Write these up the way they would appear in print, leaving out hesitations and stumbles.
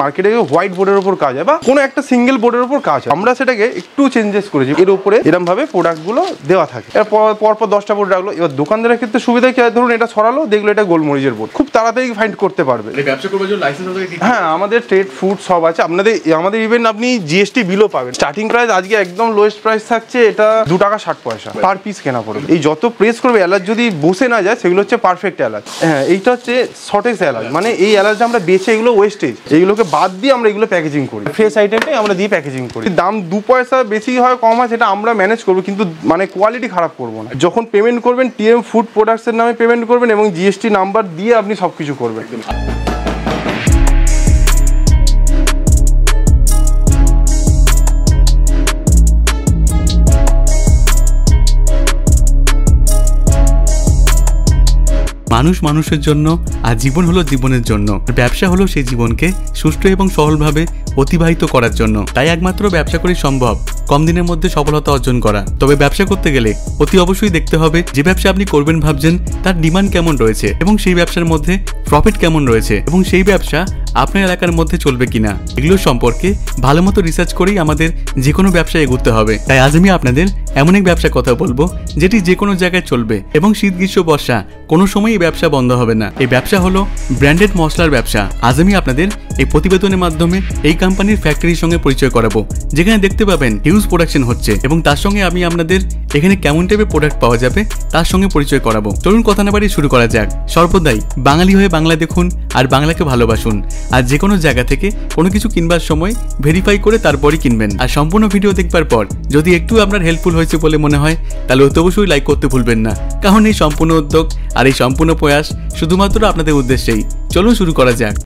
মার্কেটে হোয়াইট বোর্ডের উপর কাজ হয় বা কোনো একটা সিঙ্গেল বোর্ডের উপর কাজ হয়, আমরা সেটাকে একটু চেঞ্জেস করেছি। এর উপরে এরকম ভাবে প্রোডাক্টগুলো দেওয়া থাকে, পরপর 10টা বোর্ড রাখলো। এবার দোকানদারের ক্ষেত্রে সুবিধা কি হয়, ধরুন এটা ছড়ালো, দেখলো এটা গোলমরিচের বোর্ড, খুব তাড়াতাড়ি ফাইন্ড করতে পারবে। হ্যাঁ, আমাদের ট্রেড ফুড সব আছে আমাদের ইভেন আপনি জিএসটি বিলও পাবেন। স্টার্টিং প্রাইস আজকে একদম লোয়েস্ট প্রাইস থাকছে, এটা 2 টাকা 60 পয়সা পার পিস কেনা পড়বে। এই যত প্রেস করবে এলাচ যদি বসে না যায় সেগুলো হচ্ছে পারফেক্ট এলাচ। হ্যাঁ, এইটা হচ্ছে শর্টেজ এলাচ, মানে এই এলাচ আমরা বেছে এগুলো ওয়েস্টেজ, এইগুলোকে বাদ দিয়ে আমরা এগুলো প্যাকেজিং করি। ফ্রেশ আইটেমটাই আমরা দিয়ে প্যাকেজিং করি। দাম 2 পয়সা বেশি হয় কম হয় সেটা আমরা ম্যানেজ করবো, কিন্তু মানে কোয়ালিটি খারাপ করবো না। যখন পেমেন্ট করবেন টিএম ফুড প্রোডাক্টসের নামে পেমেন্ট করবেন এবং জিএসটি নাম্বার দিয়ে আপনি সব কিছু করবেন। মানুষ মানুষের জন্য আর জীবন হলো জীবনের জন্য, ব্যবসা হলো সেই জীবনকে সুষ্ঠু এবং সরলভাবে অতিবাহিত করার জন্য। তাই একমাত্র ব্যবসা করে সম্ভব কম দিনের মধ্যে সফলতা অর্জন করা। তবে ব্যবসা করতে গেলে অতি অবশ্যই দেখতে হবে যে ব্যবসা আপনি করবেন ভাবছেন তার ডিমান্ড কেমন রয়েছে এবং সেই ব্যবসার মধ্যে প্রফিট কেমন রয়েছে এবং সেই ব্যবসা আপনার এলাকার মধ্যে চলবে কিনা, এগুলো সম্পর্কে ভালো মতো রিসার্চ করেই আমাদের যে কোনো ব্যবসায় এগোতে হবে। তাই আজ আমি আপনাদের এমন এক ব্যবসার কথা বলবো যেটি যে কোনো জায়গায় চলবে এবং শীত গ্রীষ্ম বর্ষা কোনো সময় এই ব্যবসা বন্ধ হবে না। এই ব্যবসা হলো ব্র্যান্ডেড মশলার ব্যবসা। আজ আমি আপনাদের এই প্রতিবেদনের মাধ্যমে এই কোম্পানির ফ্যাক্টরির সঙ্গে পরিচয় করাবো, যেখানে দেখতে পাবেন হিউজ প্রোডাকশন হচ্ছে এবং তার সঙ্গে আমি আপনাদের এখানে কেমন টাইপের প্রোডাক্ট পাওয়া যাবে তার সঙ্গে পরিচয় করাবো। চলুন কথা না বাড়িয়ে শুরু করা যাক। সর্বদাই বাঙালি হয়ে বাংলা দেখুন আর বাংলাকে ভালোবাসুন। আর যে কোনো জায়গা থেকে কোনো কিছু কিনবার সময় ভেরিফাই করে তারপরই কিনবেন। আর সম্পূর্ণ ভিডিও দেখবার পর যদি একটু আপনার হেল্পফুল হয়েছে বলে মনে হয় তাহলে অবশ্যই লাইক করতে ভুলবেন না, কারণ এই সম্পূর্ণ উদ্যোগ আর এই সম্পূর্ণ প্রয়াস শুধুমাত্র আপনাদের উদ্দেশ্যেই। চলুন শুরু করা যাক।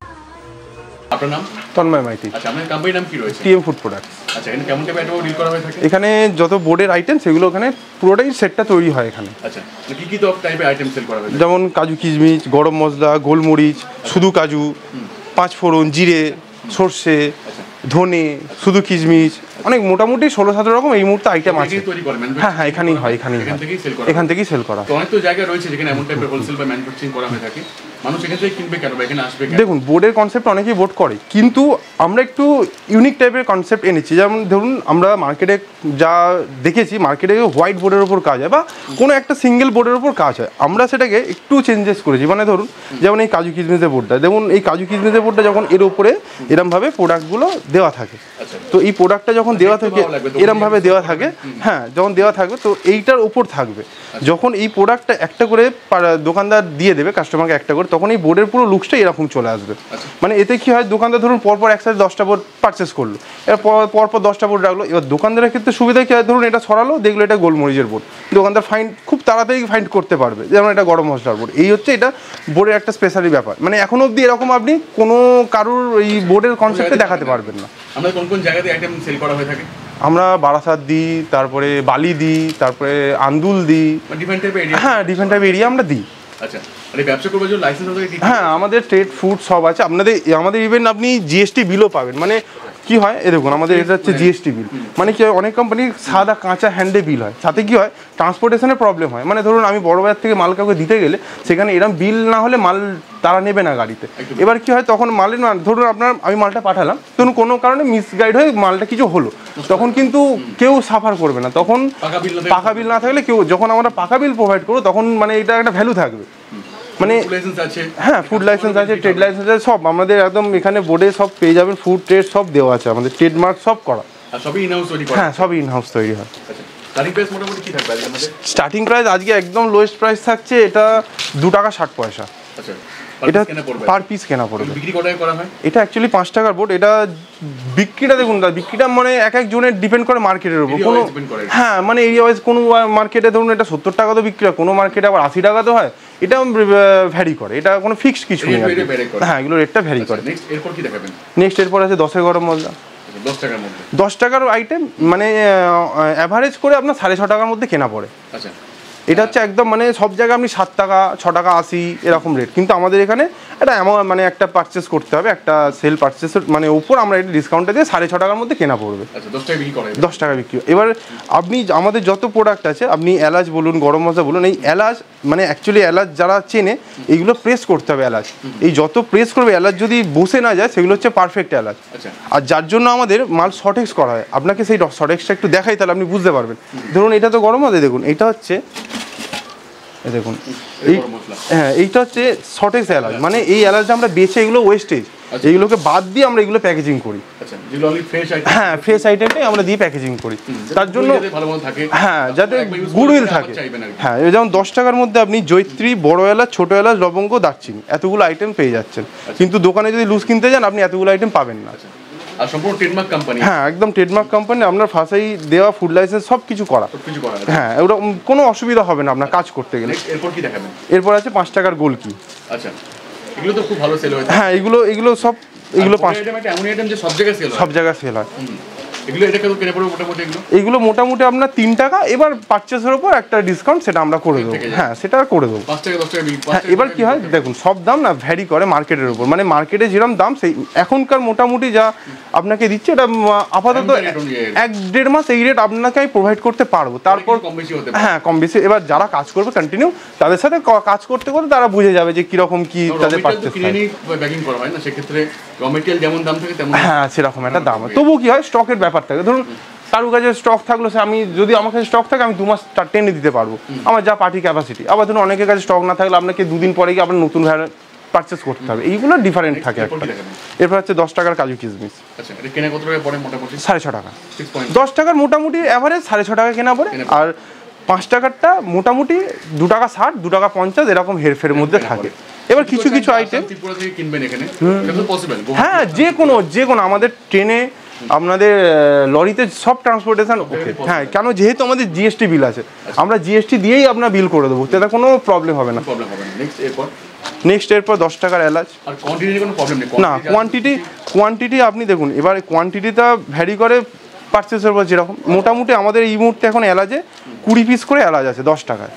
আপনার নাম? তন্ময় মাইতি। আচ্ছা, আপনার কোম্পানির নাম কি রয়েছে? TM food products. আচ্ছা, এখানে কেমন টাইপের আইটেম ডিল করা হয়ে থাকে? এখানে যত বোর্ডের আইটেম সেগুলো ওখানে পুরোটাই সেটটা তৈরি হয় এখানে। আচ্ছা, কি কি টাইপের আইটেম সেল করা হয়? যেমন কাজু কিশমিশ, গরম মশলা, গোলমরিচ, শুধু কাজু, 5 ফোড়ন, জিরে, সর্ষে, ধনে, শুধু কিশমিশ, অনেক মোটামুটি 16-17 রকম এই মুহূর্তে আইটেম আছে। হ্যাঁ হ্যাঁ, এখানেই হয়, এখান থেকেই সেল করা। অনেক তো জায়গা রয়েছে যেখানে এমন টাইপের হোলসেল বা ম্যানুফ্যাকচারিং করা হয়ে থাকে, মানুষ এখান থেকে কিনবে কেন বা এখানে আসবে কেন? দেখুন, বোর্ডের কনসেপ্ট অনেকেই বোর্ড করে, কিন্তু আমরা একটু ইউনিক টাইপের কনসেপ্ট এনেছি। যেমন ধরুন আমরা মার্কেটে যা দেখেছি, মার্কেটে হোয়াইট বোর্ডের উপর কাজ হয় বা কোনো একটা সিঙ্গেল বোর্ডের উপর কাজ হয়, আমরা সেটাকে একটু চেঞ্জেস করেছি। মানে ধরুন যেমন এই কাজু কিশমিশের বোর্ডটা, দেখুন এই কাজু কিশমিশের বোর্ডটা যখন এর উপরে এরমভাবে প্রোডাক্টগুলো দেওয়া থাকে, তো এই প্রোডাক্টটা যখন দেওয়া থাকে এরমভাবে দেওয়া থাকে, হ্যাঁ যখন দেওয়া থাকবে তো এইটার উপর থাকবে। যখন এই প্রোডাক্টটা একটা করে দোকানদার দিয়ে দেবে কাস্টমারকে একটা করে, তখন এই বোর্ডের পুরো লুকসটা এরকম চলে আসবে। মানে এতে কি হয়, দোকানদার ধরুন পরপর একসাথে 10টা বোর্ড পারচেস করলো, এবার পরপর 10টা বোর্ড রাখলো। এবার দোকানদারের ক্ষেত্রে সুবিধা কি হয়, ধরুন এটা ছড়ালো, দেখলো এটা গোলমরিচের বোর্ড, দোকানদার খুব তাড়াতাড়ি ফাইন্ড করতে পারবে যেমন এটা গরম মশলার বোর্ড। এই হচ্ছে এটা বোর্ডের একটা স্পেশালি ব্যাপার। মানে এখন অবধি এরকম আপনি কোনো কারুর এই বোর্ডের কনসেপ্টে দেখাতে পারবেন না। আমরা কোন কোন জায়গাতে আইটেম সেল করা হয়ে থাকে? আমরা বারাসাত দিই, তারপরে বালি দিই, তারপরে আন্দুল দিই। হ্যাঁ, ডিফারেন্ট টাইপ এরিয়া আমরা দিই। আচ্ছা, মানে ব্যবসা করবার জন্য লাইসেন্স আছে? হ্যাঁ, আমাদের ট্রেড ফুড সব আছে। আমাদের ইভেন আপনি জিএসটি বিলও পাবেন। মানে কি হয়, এ দেখুন আমাদের এটা হচ্ছে জিএসটি বিল। মানে কি হয়, অনেক কোম্পানির সাদা কাঁচা হ্যান্ডে বিল হয়, সাথে কি হয় ট্রান্সপোর্টেশনের প্রবলেম হয়। মানে ধরুন আমি বড় বাজার থেকে মাল কাউকে দিতে গেলে সেখানে এরকম বিল না হলে মাল তারা নেবে না গাড়িতে। এবার কি হয়, তখন মালের ধরুন আমি মালটা পাঠালাম, ধরুন কোনো কারণে মিসগাইড হয়ে মালটা কিছু হলো, তখন কিন্তু কেউ সাফার করবে না। তখন পাকা বিল না থাকলে কেউ, যখন আমরা পাকা বিল প্রোভাইড করবো তখন মানে এটা একটা ভ্যালু থাকবে। মানে হ্যাঁ, ফুড লাইসেন্স আছে, ট্রেড লাইসেন্স আছে, সব আমাদের একদম এখানে বোর্ডে সব পেয়ে যাবেন। ফুড ট্রেড সব দেওয়া আছে, আমাদের ট্রেডমার্ক সব করা। হ্যাঁ, সবই ইনহাউস তৈরি হয়। স্টার্টিং প্রাইস আজকে একদম লোয়েস্ট প্রাইস থাকছে, এটা 2 টাকা 60 পয়সা। এটা পার পিস কেনা পড়বে। এটা অ্যাকচুয়ালি 5 টাকার বোর্ড। এটা বিক্রিটা দেখুন, বিক্রিটা মানে এক জনের ডিপেন্ড করে মার্কেটের উপর। কোনো হ্যাঁ, মানে এরিয়া ওয়াইজ কোনো মার্কেটে ধরুন এটা 70 টাকা তো বিক্রি হয়, কোনো মার্কেটে আবার 80 টাকা তো হয়। এটা ভ্যারি করে, এটা কোনো ফিক্সড কিছু নেই। হ্যাঁ, এগুলো রেটটা ভ্যারি করে। নেক্সট এরপর আছে 10 গরম মশলা। 10 টাকার আইটেম, মানে অ্যাভারেজ করে আপনার 6.5 টাকার মধ্যে কেনা পড়ে। এটা হচ্ছে একদম মানে সব জায়গায় আপনি 7 টাকা 6 টাকা 80 এরকম রেট, কিন্তু আমাদের এখানে এটা এমন মানে একটা পারচেস করতে হবে, একটা সেল পারচেসের মানে উপর আমরা এটা ডিসকাউন্টটা দিয়ে 6.5 টাকার মধ্যে কেনা পড়বে। 10 টাকা বিক্রি। এবার আপনি আমাদের যত প্রোডাক্ট আছে, আপনি এলাচ বলুন, গরম মশলা বলুন, এই এলাচ মানে অ্যাকচুয়ালি এলাচ যারা চেনে এইগুলো প্রেস করতে হবে এলাচ, এই যত প্রেস করবে এলাচ যদি বসে না যায় সেগুলো হচ্ছে পারফেক্ট এলাচ। আর যার জন্য আমাদের মাল শর্টেক্স করা হয়, আপনাকে সেই শর্টেক্সটা একটু দেখাই তাহলে আপনি বুঝতে পারবেন। ধরুন এটা তো গরম মশলা, দেখুন এটা হচ্ছে দেখুন এই হ্যাঁ এইটা হচ্ছে শর্টেক্স এলাচ, মানে এই এলাচটা আমরা বেছে এগুলো ওয়েস্টেজ, এইগুলোকে বাদ দিয়ে আমরা এগুলো প্যাকেজিং করি। হ্যাঁ ফ্রেশ আইটেমটাই আমরা দিয়ে প্যাকেজিং করি, তার জন্য হ্যাঁ যাতে গুডউইল থাকে। হ্যাঁ যেমন 10 টাকার মধ্যে আপনি জয়িত্রী, বড় এলাচ, ছোট এলাচ, লবঙ্গ, দারচিনি এতগুলো আইটেম পেয়ে যাচ্ছেন, কিন্তু দোকানে যদি লুজ কিনতে যান আপনি এতগুলো আইটেম পাবেন না। আর সম্পূর্ণ ট্রেডমার্ক কোম্পানি। হ্যাঁ একদম ট্রেডমার্ক কোম্পানি, আপনার ফাঁসাই দেওয়া, ফুড লাইসেন্স সব কিছু করা। হ্যাঁ ওরকম কোনো অসুবিধা হবে না আপনার কাজ করতে গেলে। এরপর কি দেখাবেন? এরপর আছে 5 টাকার গোলকি। আচ্ছা এগুলো তো খুব ভালো সেল হয়। হ্যাঁ এগুলো সব এগুলো 5 আইটেম, এটা এমন আইটেম যে সব জায়গায় সেল হয়। সব জায়গায় সেল হয়। এগুলো এটা কত কেনা পড়বে মোটামুটি? এগুলো মোটামুটি আপনার 3 টাকা, এবার পারচেসের উপর একটা ডিসকাউন্ট সেটা আমরা করে দেবো। হ্যাঁ সেটা করে দেবো। 5 টাকা 10 টাকা। হ্যাঁ এবার কি হয় দেখুন, সব দাম না ভ্যারি করে মার্কেটের উপর, মানে মার্কেটে যেরকম দাম সেই এখনকার মোটামুটি যা আপনাকে দিচ্ছে এটা আপাতত 1-1.5 মাস এই রেট আপনাকে আমি প্রোভাইড করতে পারবো। তারপর হ্যাঁ কম বেশি, এবার যারা কাজ করবে কন্টিনিউ তাদের সাথে কাজ করতে করতে তারা বুঝে যাবে যে কিরকম কি তাদের পারচেস হয় না, সেক্ষেত্রে র মেটেরিয়াল যেমন দাম থাকে তেমন হ্যাঁ সেরকম একটা দাম হয়। তবুও কি হয় স্টকের ব্যাপার থাকে, ধরুন কারোর কাছে স্টক থাকলো, সে আমি যদি আমার কাছে স্টক থাকে আমি 2 মাস টেনে দিতে পারবো আমার যা পার্টি ক্যাপাসিটি। আবার ধরুন অনেকের কাছে স্টক না থাকলে আপনাকে 2 দিন পরে গিয়ে আপনার নতুন পারচেস করতে হবে, এইগুলো ডিফারেন্ট থাকে একটা। এরপর হচ্ছে 10 টাকার কাজু কিশমিশ। আচ্ছা এটা কেনা কত টাকা পড়ে মোটামুটি? 6.5 টাকা। 10 টাকার মোটামুটি এভারেজ 6.5 টাকা কেনা পড়ে, আর 5 টাকারটা মোটামুটি 2 টাকা 60, 2 টাকা 50 এরকম হেরফের মধ্যে থাকে। এবার কিছু কিছু আইটেম ত্রিপুরা থেকে কিনবেন এখানে, এটা তো পসিবল। হ্যাঁ যে কোনো আমাদের ট্রেনে, আপনাদের লরিতে সব ট্রান্সপোর্টেশন ওকে। হ্যাঁ কেন, যেহেতু আমাদের জিএসটি বিল আছে, আমরা জিএসটি দিয়েই আপনার বিল করে দেবো, তাতে কোনো প্রবলেম হবে না। নেক্সট এরপর 10 টাকার এলাচ। আর কোয়ান্টিটির কোনো প্রবলেম নেই না, কোয়ান্টিটি আপনি দেখুন, এবার কোয়ান্টিটিটা ভ্যারি করে পারচেসের উপর যেরকম। মোটামুটি আমাদের এই মুহূর্তে এখন এলাচে 20 পিস করে এলাচ আছে 10 টাকায়।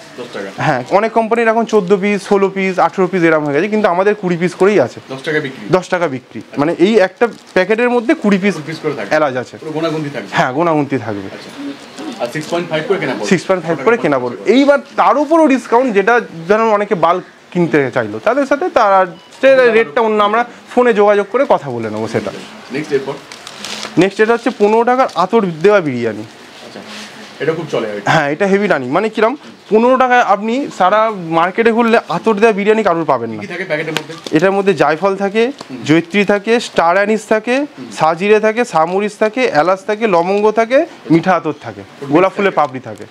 হ্যাঁ অনেক কোম্পানির এখন 14 পিস, 16 পিস, 18 পিস এরকম হয়ে গেছে, কিন্তু আমাদের 20 পিস করেই আছে। 10 টাকা বিক্রি, মানে এই একটা প্যাকেটের মধ্যে 20 পিস এলাচ আছে। হ্যাঁ গোনাগুনতি থাকবে। আর 6.5 করে কেনা পড়বে। 6.5 করে কেনা পড়বে। এইবার তার উপরও ডিসকাউন্ট, যেটা ধরুন অনেকে বাল্ক কিনতে চাইলো তাদের সাথে তার রেটটা অন্য আমরা ফোনে যোগাযোগ করে কথা বলে নেবো সেটা। নেক্সট এটা হচ্ছে 15 টাকার আতর দেওয়া বিরিয়ানি। এটা খুব চলে। হ্যাঁ এটা হেভি রানিং, মানে কিরম 15 টাকায় আপনি সারা মার্কেটে ঘুরলে আতর দেওয়া বিরিয়ানি কারোর পাবেন না। এটার মধ্যে জায়ফল থাকে, জয়িত্রী থাকে, স্টার অ্যানিস থাকে, সাজিরে থাকে, সামরিচ থাকে, এলাচ থাকে, লবঙ্গ থাকে, মিঠা আতর থাকে, গোলাপ ফুলের পাপড়ি থাকে।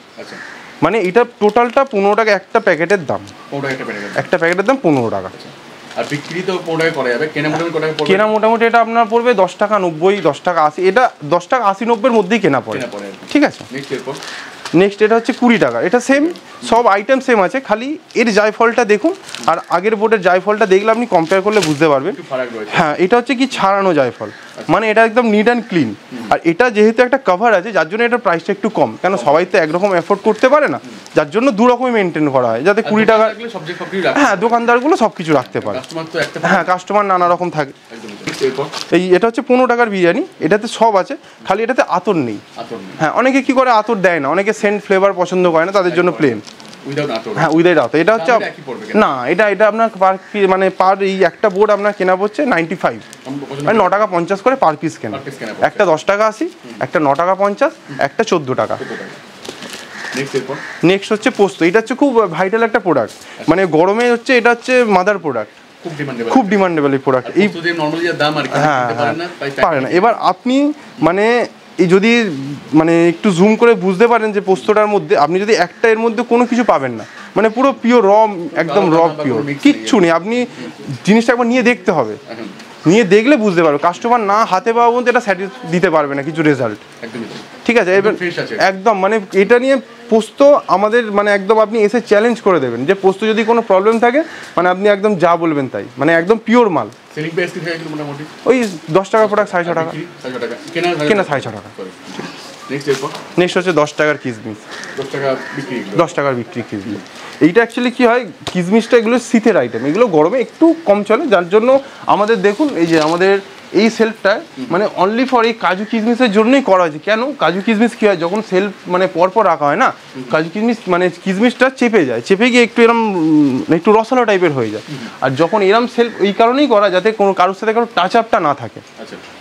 মানে এটা টোটালটা 15 টাকা একটা প্যাকেটের দাম। একটা প্যাকেটের দাম 15 টাকা। আর বিক্রি তো 15 টাকা করা যাবে, কেনা মোটামুটি কত টাকা পড়বে? কেনা মোটামুটি এটা আপনার পড়বে 10 টাকা 90, 10 টাকা 80, এটা 10 টাকা 80 90 এর মধ্যেই কেনা পড়ে। ঠিক আছে। নেক্সট এটা হচ্ছে 20 টাকা। এটা সেম, সব আইটেম সেম আছে, খালি এর জায়ফলটা দেখুন আর আগের বোর্ডের জায়ফলটা দেখলে আপনি কম্পেয়ার করলে বুঝতে পারবেন। হ্যাঁ এটা হচ্ছে কি ছাড়ানো জায়ফল, মানে এটা একদম নিট অ্যান্ড ক্লিন। আর এটা যেহেতু একটা কভার আছে যার জন্য এটার প্রাইসটা একটু কম, কেন সবাই তো একরকম এফোর্ড করতে পারে না, যার জন্য 2 রকমই মেনটেন করা হয়, যাতে 20 টাকা। হ্যাঁ দোকানদারগুলো সব কিছু রাখতে পারে। হ্যাঁ কাস্টমার নানা রকম থাকে। এটা হচ্ছে 15 টাকার বিরিয়ানি, এটাতে সব আছে, খালি এটাতে আতর নেই। হ্যাঁ অনেকে কি করে আতর দেয় না, অনেকে সেন্ট ফ্লেভার পছন্দ করে না, তাদের জন্য প্লেন। হ্যাঁ উইদাউট আতর। এটা হচ্ছে না, এটা আপনার পার মানে পার এই একটা বোর্ড আপনার কেনা পড়ছে 95, মানে 9 টাকা 50 করে পার পিস কেনা। একটা 10 টাকা 80, একটা 9 টাকা 50, একটা 14 টাকা। নেক্সট হচ্ছে পোস্ত। এটা হচ্ছে খুব ভাইটাল একটা প্রোডাক্ট, মানে গরমে হচ্ছে এটা হচ্ছে মাদার প্রোডাক্ট, খুব ডিমান্ডেবল এই প্রোডাক্ট। এই হ্যাঁ পারে না। এবার আপনি মানে এই যদি মানে একটু জুম করে বুঝতে পারেন যে পোস্তটার মধ্যে আপনি যদি একটা এর মধ্যে কোনো কিছু পাবেন না, মানে পুরো পিওর একদম পিওর, কিচ্ছু নেই। আপনি জিনিসটা একবার নিয়ে দেখতে হবে, নিয়ে দেখলে বুঝতে পারবে। কাস্টমার না হাতে পাওয়া পর্যন্ত এটা দিতে পারবে না কিছু রেজাল্ট। ঠিক আছে। এবার একদম মানে এটা নিয়ে পোস্ত আমাদের মানে একদম আপনি এসে চ্যালেঞ্জ করে দেবেন যে পোস্ত যদি কোনো প্রবলেম থাকে মানে আপনি একদম যা বলবেন তাই, মানে একদম পিওর মাল। ওই 10 টাকা প্রোডাক্ট 6.5 টাকা, কেনা 6.5 টাকা। নেক্সট হচ্ছে 10 টাকার কিসমিস, 10 টাকার বিক্রি কিসমিস। এইটা অ্যাকচুয়ালি কী হয়, কিসমিসটা এগুলো শীতের আইটেম, এগুলো গরমে একটু কম চলে, যার জন্য আমাদের দেখুন এই যে আমাদের এই সেলফটা মানে অনলি ফর এই কাজু কিসমিসের জন্যই করা হয়েছে। কেন, কাজু কিসমিস কী হয় যখন সেলফ মানে পরপর রাখা হয় না, কাজু কিসমিস মানে কিসমিসটা চেপে যায়, চেপে গিয়ে একটু এরম একটু রসালো টাইপের হয়ে যায়। আর যখন এরম সেলফ এই কারণেই করা যাতে কোনো কারোর সাথে কারোর টাচ আপটা না থাকে,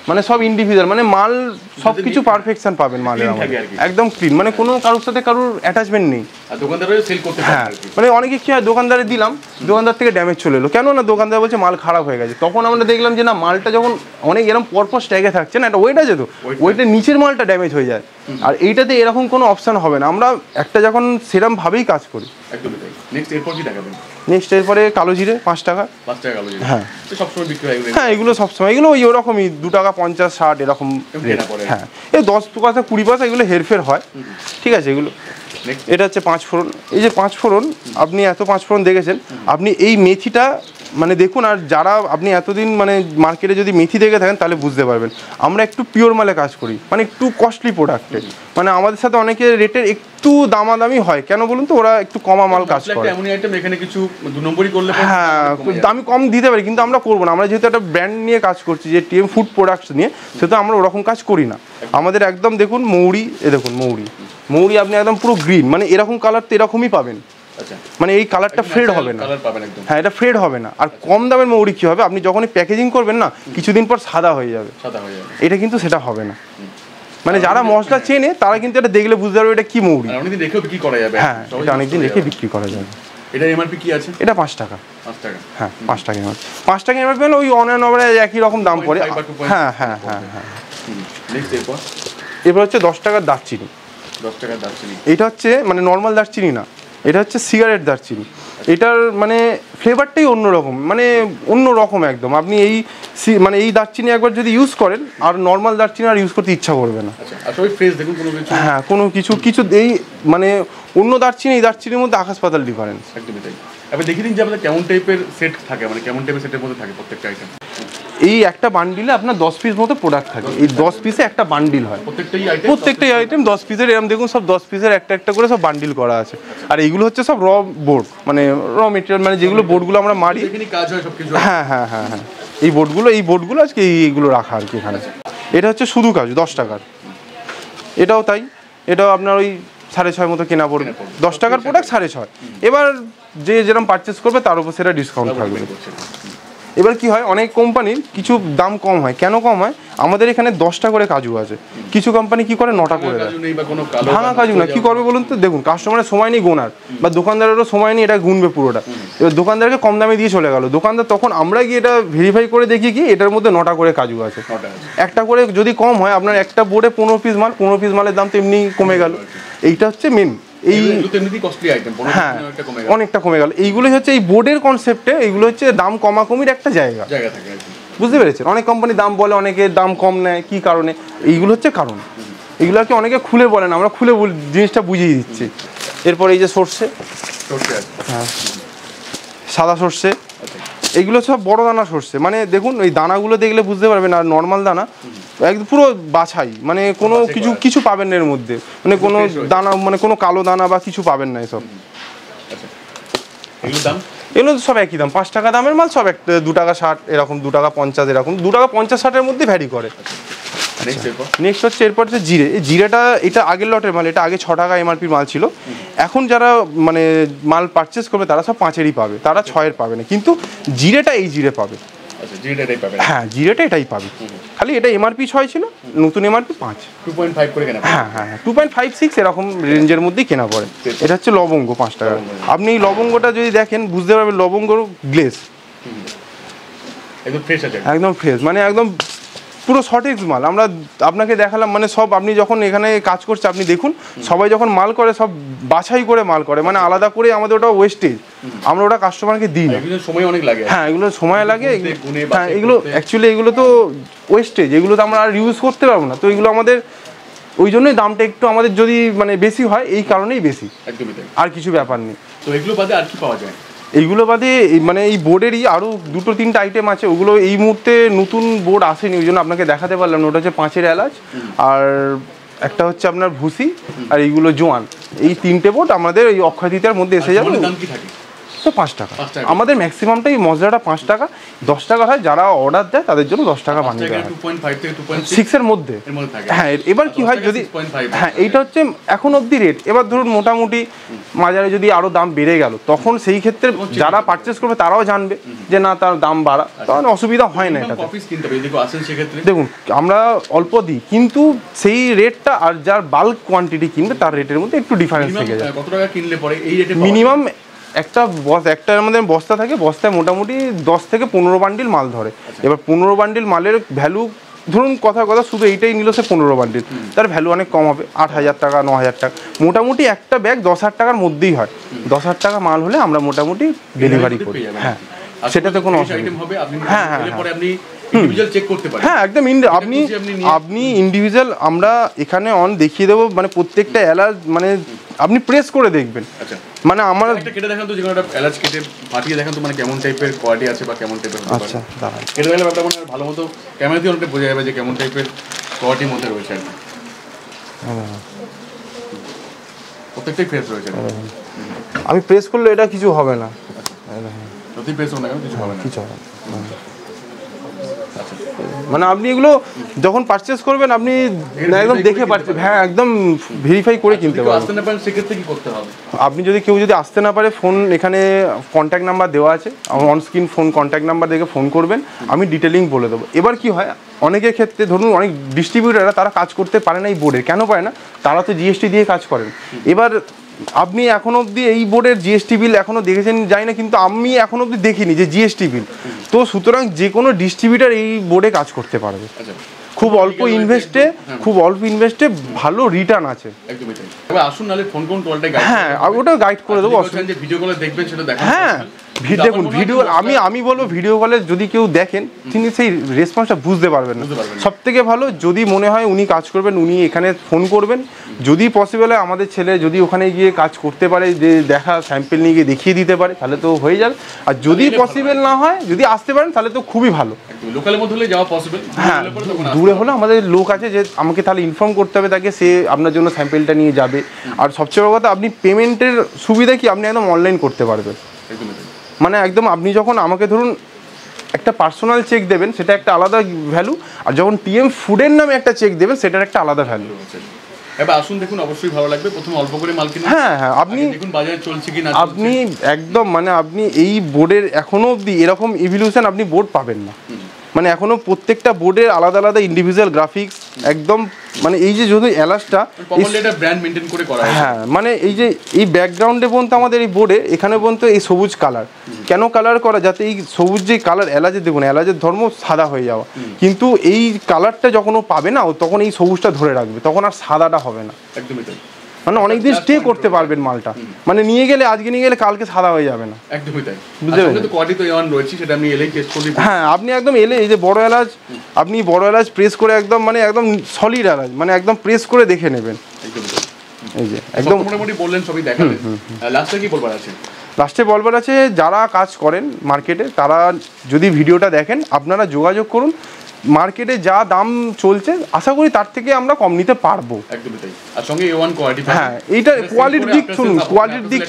মানে সব ইন্ডিভিজুয়াল, মানে মাল সব কিছু পারফেকশন পাবেন মালের, একদম ক্লিন, মানে কোনো কারোর সাথে কারোর অ্যাটাচমেন্ট নেই। হ্যাঁ, মানে অনেকে কী হয় দোকানদারে দিলাম, দোকানদার থেকে ড্যামেজ চলে এলো, কেন না দোকানদার বলছে মাল খারাপ হয়ে গেছে। তখন আমরা দেখলাম যে না, মালটা যখন অনেক এরকম পরপর স্ট্যাগে থাকছে না, একটা ওয়েট আছে তো, ওয়েটের নিচের মালটা ড্যামেজ হয়ে যায়। আর এইটাতে এরকম কোনো অপশান হবে না, আমরা একটা যখন সেরমভাবেই কাজ করি। নেক্সট এরপরে কালো জিরে 5 টাকা। হ্যাঁ হ্যাঁ, এগুলো সবসময় এগুলো ওই ওরকমই 2 টাকা 50 60 এরকম। হ্যাঁ, এই 10 পয়সা 20 পয়সা এগুলো হেরফের হয়, ঠিক আছে। এগুলো এটা হচ্ছে 5 ফোড়ন। এই যে 5 ফোড়ন, আপনি এত 5 ফোড়ন দেখেছেন, আপনি এই মেথিটা মানে দেখুন, আর যারা আপনি এতদিন মানে মার্কেটে যদি মেথি দেখে থাকেন তাহলে বুঝতে পারবেন আমরা একটু পিওর মালে কাজ করি, মানে একটু কস্টলি প্রোডাক্টে, মানে আমাদের সাথে অনেকে রেটের একটু দামাদামি হয়, কেন বলুন তো, ওরা একটু কমা মাল কাজ করে। হ্যাঁ, দামি কম দিতে পারি, কিন্তু আমরা করবো না, আমরা যেহেতু একটা ব্র্যান্ড নিয়ে কাজ করছি যে টিএম ফুড প্রোডাক্টস নিয়ে, সেহেতু আমরা ওরকম কাজ করি না। আমাদের একদম দেখুন মৌরি, এ দেখুন মৌরি আপনি একদম পুরো গ্রিন, মানে এরকম কালার তো এরকমই পাবেন, মানে এই কালারটা ফেড হবে না। হ্যাঁ, এটা ফেড হবে না। আর কম দামের মৌরি কি হবে, আপনি যখনই প্যাকেজিং করবেন না কিছুদিন পর সাদা হয়ে যাবে, এটা কিন্তু সেটা হবে না। মানে যারা মশলা চেনে তারা কিন্তু এটা দেখলে বুঝতে পারবে এটা কি মৌরি। হ্যাঁ, এটা অনেকদিন রেখে বিক্রি করা যাবে। এটা এমআরপি কি আছে? এটা 5 টাকা। হ্যাঁ, 5 টাকা এমআরপি। 5 টাকা এমআরপি মানে ওই অন অ্যান্ড ওভারে একই রকম দাম পড়ে। হ্যাঁ হ্যাঁ হ্যাঁ হ্যাঁ। এরপর হচ্ছে 10 টাকার দারচিনি। এটা হচ্ছে মানে নর্মাল দারচিনি না, এটা হচ্ছে সিগারেট দারচিনি। এটার মানে ফ্লেভারটাই অন্যরকম, মানে অন্যরকম একদম। আপনি এই মানে এই দারচিনি একবার যদি ইউজ করেন, আর নর্মাল দারচিনি আর ইউজ করতে ইচ্ছা করবে না। হ্যাঁ, কোনো কিছু এই মানে অন্য দারচিনি এই দারচিনির মধ্যে আকাশ পাতাল ডিফারেন্স। একদমই তাই। এবার দেখিয়ে দিন যে আমাদের কেমন টাইপের সেট থাকে, মানে কেমন টাইপের সেটের মধ্যে থাকে প্রত্যেকটা আইটেম। এই একটা বান্ডিলে আপনার 10 পিস মতো প্রোডাক্ট থাকে, এই 10 পিসে একটা বান্ডিল হয়। প্রত্যেকটাই আইটেম 10 পিসের, এরকম দেখুন সব 10 পিসের একটা করে সব বান্ডিল করা আছে। আর এইগুলো হচ্ছে সব র বোর্ড, মানে র মেটেরিয়াল, মানে যেগুলো বোর্ডগুলো আমরা মারি। হ্যাঁ হ্যাঁ হ্যাঁ হ্যাঁ, এই বোর্ডগুলো আজকে এইগুলো রাখা আর কি এখানে। এটা হচ্ছে শুধু কাজু 10 টাকার। এটাও তাই, এটাও আপনার ওই 6.5 মতো কেনা পড়বে, 10 টাকার প্রোডাক্ট 6.5। এবার যে যেরকম পারচেস করবে তার উপর সেটা ডিসকাউন্ট থাকবে। এবার কি হয়, অনেক কোম্পানির কিছু দাম কম হয়, কেন কম হয়, আমাদের এখানে 10টা করে কাজু আছে, কিছু কোম্পানি কি করে 9টা করে দেয়। ভাঙা কাজু না, কি করবে বলুন তো, দেখুন কাস্টমারের সময় নেই গোনার, বা দোকানদারেরও সময় নেই এটা গুনবে পুরোটা। এবার দোকানদারকে কম দামে দিয়ে চলে গেল দোকানদার, তখন আমরা গিয়ে এটা ভেরিফাই করে দেখি কি এটার মধ্যে 9টা করে কাজু আছে। একটা করে যদি কম হয়, আপনার একটা বোর্ডে 15 পিস মাল, 15 পিস মালের দাম তো এমনি কমে গেল। এইটা হচ্ছে মেন, এই হ্যাঁ অনেকটা কমে গেল। এইগুলোই হচ্ছে এই বোর্ডের কনসেপ্টে, এইগুলো হচ্ছে দাম কমাকমির একটা জায়গা, বুঝতে পেরেছেন। অনেক কোম্পানি দাম বলে, অনেকে দাম কম নেয়, কি কারণে, এইগুলো হচ্ছে কারণ। এগুলো আর কি অনেকে খুলে বলে না, আমরা খুলে জিনিসটা বুঝিয়ে দিচ্ছি। এরপর এই যে সর্ষে, হ্যাঁ সাদা সর্ষে, এইগুলো সব বড় দানা সর্ষে, মানে দেখুন ওই দানাগুলো দেখলে বুঝতে পারবেন। আর নর্মাল দানা একদম পুরো বাছাই, মানে কোনো কিছু পাবেন না এর মধ্যে, মানে কোনো দানা, মানে কোনো কালো দানা বা কিছু পাবেন না এসব। এগুলো সব একই দাম, 5 টাকা দামের মাল সব 2 টাকা 60 এরকম, 2 টাকা 50 এরকম, 2 টাকা 50-60-এর মধ্যে ভ্যারি করে। নেক্সট হচ্ছে এরপর হচ্ছে জিরে। এই জিরেটা এটা আগের লটের মাল, এটা আগে 6 টাকা এমআরপির মাল ছিল। এখন যারা মানে মাল পারচেস করবে তারা সব 5-এরই পাবে, তারা 6-এর পাবে না, কিন্তু জিরেটা এই জিরে পাবে। হ্যাঁ, জিরেটা এটাই পাবে, খালি এটা এমআরপি 6 ছিল, নতুন এমআরপি 5, 2.5 করে কেনা। হ্যাঁ হ্যাঁ, 2.56 এরকম রেঞ্জের মধ্যেই কেনা পড়ে। এটা হচ্ছে লবঙ্গ 5 টাকা। আপনি এই লবঙ্গটা যদি দেখেন বুঝতে পারবেন লবঙ্গর গ্লেজ একদম ফ্রেশ, মানে একদম পুরো সঠিক মাল। আমরা আপনাকে দেখালাম, মানে সব আপনি যখন এখানে কাজ করছে আপনি দেখুন, সবাই যখন মাল করে সব বাছাই করে মাল করে, মানে আলাদা করে আমাদের ওটা ওয়েস্টেজ, আমরা ওটা কাস্টমারকে দিই না। সময় অনেক লাগে। হ্যাঁ, এগুলো সময় লাগে। হ্যাঁ, এগুলো অ্যাকচুয়ালি এগুলো তো ওয়েস্টেজ, এগুলো তো আমরা আর ইউজ করতে পারবো না, তো এগুলো আমাদের ওই জন্যই দামটা একটু আমাদের যদি মানে বেশি হয়, এই কারণেই বেশি, আর কিছু ব্যাপার নেই। তো এগুলো বাদে আর কি পাওয়া যায়? এইগুলো বাদে মানে এই বোর্ডেরই আরও 2-3টা আইটেম আছে, ওগুলো এই মুহূর্তে নতুন বোর্ড আসেনি, ওই জন্য আপনাকে দেখাতে পারলাম না। ওটা হচ্ছে 5-এর এলাচ আর একটা হচ্ছে আপনার ভুসি, আর এইগুলো জোয়ান। এই 3টে বোট আমাদের এই অক্ষয় তৃতীয়ার মধ্যে এসে যাবে। দাম কি থাকে? তো 5 টাকা আমাদের ম্যাক্সিমামটাই মশলাটা 5 টাকা, 10 টাকা হয়, যারা অর্ডার দেয় তাদের জন্য 10 টাকা বানিয়ে দেওয়া হয়। 2.5 থেকে 2.6 এর মধ্যে থাকে। হ্যাঁ, এবার কি হয় যদি হ্যাঁ এইটা হচ্ছে এখন অবধি রেট। এবার ধরুন মোটামুটি মাঝারে যদি আরো দাম বেড়ে গেল, তখন সেই ক্ষেত্রে যারা পারচেস করবে তারাও জানবে যে না, তার দাম বাড়া, তখন অসুবিধা হয় না এটা। দেখুন আমরা অল্প দিই, কিন্তু সেই রেটটা আর যার বাল্ক কোয়ান্টিটি কিনবে তার রেটের মধ্যে একটু ডিফারেন্স থেকে যায়। কত টাকা কিনলে পরে এই রেটে মিনিমাম একটা আমাদের বস্তা থাকে, বস্তায় মোটামুটি 10 থেকে 15 বান্ডিল মাল ধরে। এবার 15 বান্ডিল মালের ভ্যালু ধরুন কথা শুধু এইটাই নিল সে 15 বান্ডিল, তার ভ্যালু অনেক কম হবে, 8,000 টাকা 9,000 টাকা। মোটামুটি একটা ব্যাগ 10,000 টাকার মধ্যেই হয়। 10,000 টাকা মাল হলে আমরা মোটামুটি ডেলিভারি করি। হ্যাঁ, সেটাতে কোনো অসুবিধা হ্যাঁ হ্যাঁ হ্যাঁ একদম। আপনি ইন্ডিভিজুয়াল আমরা এখানে অন দেখিয়ে দেবো, মানে প্রত্যেকটা এলাচ মানে আপনি প্রেস করে দেখবেন। মানে আমার একটা কেটে দেখান তো, যেকোনো একটা এলাচ কেটে ফাটিয়ে দেখান তো, মানে কেমন টাইপের কোয়ালিটি আছে বা কেমন টাইপের। আচ্ছা, দাঁড়ান কেটে দেখলে ব্যাপারটা মানে ভালো মতো ক্যামেরা দিয়ে অনেকটা বোঝা যাবে যে কেমন টাইপের কোয়ালিটির মধ্যে রয়েছে আর কি। প্রত্যেকটাই ফ্রেশ রয়েছে। আমি প্রেস করলে এটা কিছু হবে না, যদি প্রেস না কিছু হবে না, কিছু হবে না। মানে আপনি এগুলো যখন পারচেস করবেন আপনি একদম দেখে পারচেস, হ্যাঁ একদম ভেরিফাই করে কিনতে পারবেন। সেক্ষেত্রে কি করতে হবে? আপনি যদি কেউ আসতে না পারে, ফোন এখানে কন্ট্যাক্ট নাম্বার দেওয়া আছে, on screen phone contact number দেখে ফোন করবেন, আমি ডিটেলিং বলে দেবো। এবার কি হয়, অনেকের ক্ষেত্রে ধরুন অনেক ডিস্ট্রিবিউটাররা তারা কাজ করতে পারে না এই বোর্ডের। কেন পারে না? তারা তো জিএসটি দিয়ে কাজ করেন। এবার আপনি এখনো অবধি এই বোর্ডের জিএসটি বিল এখনো দেখেছেন যাই না, কিন্তু আমি এখনো অবধি দেখিনি যে জিএসটি বিল। তো সুতরাং যে কোনো ডিস্ট্রিবিউটার এই বোর্ডে কাজ করতে পারবে। খুব অল্প ইনভেস্টে ভালো রিটার্ন আছে। আসুন নালে ফোন কোন কলটা গাইড, হ্যাঁ ওটা গাইড করে দেবো। যে ভিডিও কলে দেখবেন সেটা দেখেন। হ্যাঁ দেখুন ভিডিও, আমি বলবো ভিডিও কলে যদি কেউ দেখেন তিনি সেই রেসপন্সটা বুঝতে পারবেন না। সব থেকে ভালো যদি মনে হয় উনি কাজ করবেন, উনি এখানে ফোন করবেন। যদি পসিবল হয় আমাদের ছেলে যদি ওখানে গিয়ে কাজ করতে পারে, যে দেখা স্যাম্পেল নিয়ে গিয়ে দেখিয়ে দিতে পারে, তাহলে তো হয়ে যাবে। আর যদি পসিবল না হয়, যদি আসতে পারেন তাহলে তো খুবই ভালো। লোকালের মধ্যে হলে যাওয়া পসিবল, হ্যাঁ দূরে হলে আমাদের লোক আছে যে আমাকে তাহলে ইনফর্ম করতে হবে তাকে, সে আপনার জন্য স্যাম্পেলটা নিয়ে যাবে। আর সবচেয়ে বড় কথা, আপনি পেমেন্টের সুবিধা কি আপনি একদম অনলাইন করতে পারবেন। মানে একদম আপনি যখন আমাকে ধরুন একটা পার্সোনাল চেক দেবেন সেটা একটা আলাদা ভ্যালু, আর যখন টিএম ফুডের নামে একটা চেক দেবেন সেটার একটা আলাদা ভ্যালু। এবার আসুন দেখুন, অবশ্যই ভালো লাগবে। প্রথমে অল্প করে মাল কিনুন। হ্যাঁ হ্যাঁ আপনি দেখুন বাজারে চলছে কি না। আপনি একদম মানে আপনি এই বোর্ডের এখনো অবধি এরকম ইভলিউশন আপনি বোর্ড পাবেন না। মানে এখনো প্রত্যেকটা বোর্ডের আলাদা আলাদা ইন্ডিভিজুয়াল গ্রাফিক্স একদম। মানে এই যে যদি এলাচটা ব্র্যান্ড মেইনটেইন করে করা, হ্যাঁ মানে এই যে এই ব্যাকগ্রাউন্ডে পর্যন্ত আমাদের এই বোর্ডে এখানে পর্যন্ত এই সবুজ কালার কেন কালার করা, যাতে এই সবুজ যে কালার এলাচের, দেখুন এলাচের ধর্ম সাদা হয়ে যাওয়া, কিন্তু এই কালারটা যখন ও পাবে না, ও তখন এই সবুজটা ধরে রাখবে, তখন আর সাদাটা হবে না। একদমই তাই। মানে অনেকদিন স্টে করতে পারবেন মালটা। মানে নিয়ে গেলে আজকে নিয়ে গেলে কালকে সাদা হয়ে যাবে না। একদমই তাই। বুঝতে পারছেন? তো কোয়ালিটি তো এমন রয়েছে, সেটা আপনি এলেই টেস্ট করবেন। হ্যাঁ আপনি একদম এলে এই যে বড় এলাচ, আপনি বড় এলাচ প্রেস করে একদম মানে একদম সলিড এলাচ, মানে একদম প্রেস করে দেখে নেবেন। এই যে একদম মোটামুটি বললেন, সবই দেখালেন। লাস্টে কি বলবার আছে? লাস্টে বলবার আছে, যারা কাজ করেন মার্কেটে তারা যদি ভিডিওটা দেখেন, আপনারা যোগাযোগ করুন। মার্কেটে যা দাম চলছে আশা করি তার থেকে আমরা কম নিতে পারবো। একদমই তাই। আর সঙ্গে A1 কোয়ালিটি। হ্যাঁ এইটা কোয়ালিটির দিক, শুনুন কোয়ালিটির দিক,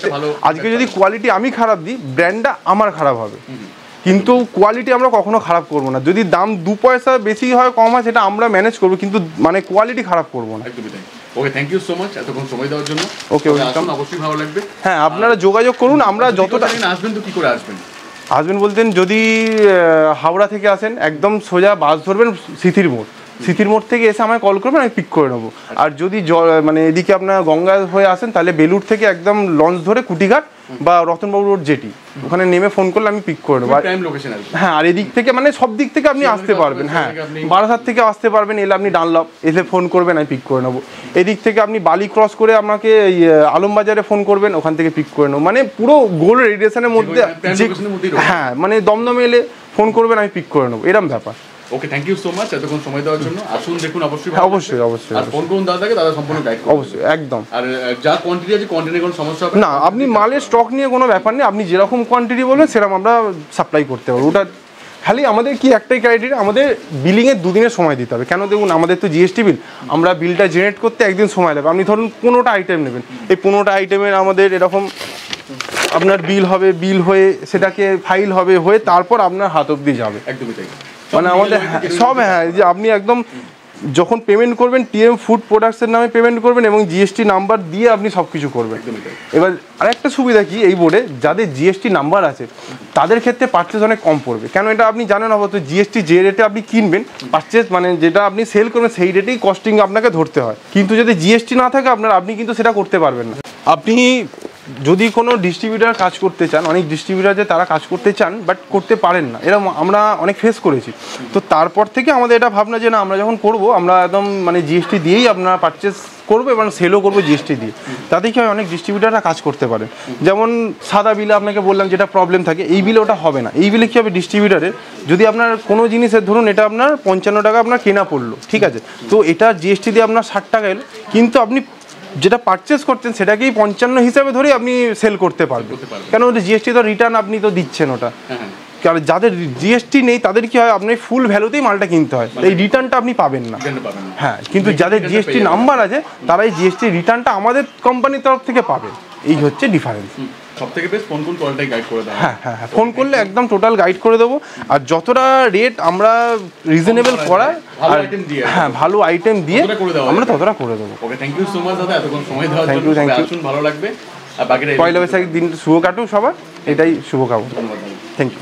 আজকে যদি কোয়ালিটি আমি খারাপ দিই, ব্র্যান্ডটা আমার খারাপ হবে, কিন্তু কোয়ালিটি আমরা কখনো খারাপ করবো না। যদি দাম 2 পয়সা বেশি হয় কম হয় সেটা আমরা ম্যানেজ করবো, কিন্তু মানে কোয়ালিটি খারাপ করবো না। একদমই তাই। ওকে, থ্যাংক ইউ সো মাচ এতক্ষণ সময় দেওয়ার জন্য। ওকে ওয়েলকাম, অবশ্যই ভালো লাগবে। হ্যাঁ আপনারা যোগাযোগ করুন। আমরা যতটা আসবেন তো কি করে আসবেন? আসবেন বলতেন, যদি হাওড়া থেকে আসেন একদম সোজা বাস ধরবেন সিথির মোড় থেকে এসে আমায় কল করবেন, আমি পিক করে নেবো। আর যদি মানে এদিকে আপনার গঙ্গা হয়ে আসেন তাহলে বেলুর থেকে একদম লঞ্চ ধরে কুটিঘাট বা রতনবাবু রোড জেটি, ওখানে নেমে ফোন করলে আমি পিক করে নেবো। হ্যাঁ আর এদিক থেকে মানে সব দিক থেকে আপনি আসতে পারবেন। হ্যাঁ বারাসাত থেকে আসতে পারবেন, এলে আপনি ডানলপ এসে ফোন করবেন, আমি পিক করে নেবো। এদিক থেকে আপনি বালি ক্রস করে আপনাকে আলমবাজারে ফোন করবেন, ওখান থেকে পিক করে নেবো। মানে পুরো গোল রেডিয়েশনের মধ্যে, হ্যাঁ মানে দমদমে এলে ফোন করবেন, আমি পিক করে নেবো, এরকম ব্যাপার। ওকে, থ্যাংক ইউ সো মাচ এতক্ষণ সময় দেওয়ার জন্য। আসুন দেখুন, অবশ্যই অবশ্যই। আর ফোন করুন দাদাকে, দাদা সম্পূর্ণ গাইড করবে। অবশ্যই একদম। আর যা কোয়ান্টিটি আছে, কোয়ান্টিটির কোনো সমস্যা হবে না, আপনি মালের স্টক নিয়ে কোনো ব্যাপার নেই, আপনি যেরকম কোয়ান্টিটি বলবেন সেরকম আমরা সাপ্লাই করতে পারবো। ওটা খালি আমাদের কি একটাই ক্রাইটেরিয়া, আমাদের বিলিংয়ের 2 দিনের সময় দিতে হবে। কেন দেখুন আমাদের তো জিএসটি বিল, আমরা বিলটা জেনারেট করতে 1 দিন সময় লাগবে। আপনি ধরুন 15টা আইটেম নেবেন, এই 15টা আইটেমের আমাদের এরকম আপনার বিল হবে, বিল হয়ে সেটাকে ফাইল হবে, হয়ে তারপর আপনার হাত অবধি যাবে। একদমই তাই। মানে আমাদের সব, হ্যাঁ, যে আপনি একদম যখন পেমেন্ট করবেন টিএম ফুড প্রোডাক্টসের নামে পেমেন্ট করবেন এবং জিএসটি নাম্বার দিয়ে আপনি সব কিছু করবেন। এবার আরেকটা সুবিধা কি এই বোর্ডে, যাদের জিএসটি নাম্বার আছে তাদের ক্ষেত্রে পারচেস অনেক কম পড়বে। কেন এটা আপনি জানেন অবশ্য, জিএসটি যে রেটে আপনি কিনবেন পারচেস মানে যেটা আপনি সেল করবেন সেই রেটেই কস্টিং আপনাকে ধরতে হয়। কিন্তু যদি জিএসটি না থাকে আপনি কিন্তু সেটা করতে পারবেন না। আপনি যদি কোনো ডিস্ট্রিবিউটার কাজ করতে চান, অনেক ডিস্ট্রিবিউটার যে তারা কাজ করতে চান বাট করতে পারেন না, এরকম আমরা অনেক ফেস করেছি। তো তারপর থেকে আমাদের এটা ভাবনা যে না, আমরা যখন করব আমরা একদম মানে জিএসটি দিয়েই আপনারা পারচেস করবো এবং সেলও করবো জিএসটি দিয়ে। তাতে কি হয়, অনেক ডিস্ট্রিবিউটাররা কাজ করতে পারে। যেমন সাদা বিলে আপনাকে বললাম যেটা প্রবলেম থাকে, এই বিলে ওটা হবে না। এই বিলে কী হবে, ডিস্ট্রিবিউটারের যদি আপনার কোনো জিনিসের ধরুন এটা আপনার 55 টাকা আপনার কেনা পড়লো, ঠিক আছে, তো এটা জিএসটি দিয়ে আপনার 60 টাকা এলো, কিন্তু আপনি যেটা পারচেস করছেন সেটাকেই 55 হিসাবে ধরে আপনি সেল করতে পারবেন। কেন ওটা জিএসটি তো রিটার্ন আপনি তো দিচ্ছেন ওটা। কারণ যাদের জিএসটি নেই তাদের কি হয়, আপনার ফুল ভ্যালুতেই মালটা কিনতে হয়, এই রিটার্নটা আপনি পাবেন না। হ্যাঁ, কিন্তু যাদের জিএসটি নাম্বার আছে তারা এই জিএসটি রিটার্নটা আমাদের কোম্পানির তরফ থেকে পাবে। এই হচ্ছে ডিফারেন্স। সবথেকে বেস্ট ফোন কল টোটালটাই গাইড করে দেবো। হ্যাঁ, ফোন করলে একদম টোটাল গাইড করে দেবো। আর যতটা রেট আমরা রিজনেবল করা, হ্যাঁ ভালো আইটেম দিয়ে আমরা ততটা করে দেবো। ওকে, থ্যাংক ইউ সো মাচ দাদা এতক্ষণ সময় দেওয়ার জন্য। থ্যাংক ইউ, ভালো লাগবে। আর বাকিটা পয়লা বৈশাখের দিন শুভ কাটুক সবার, এটাই শুভকামনা। Thank you.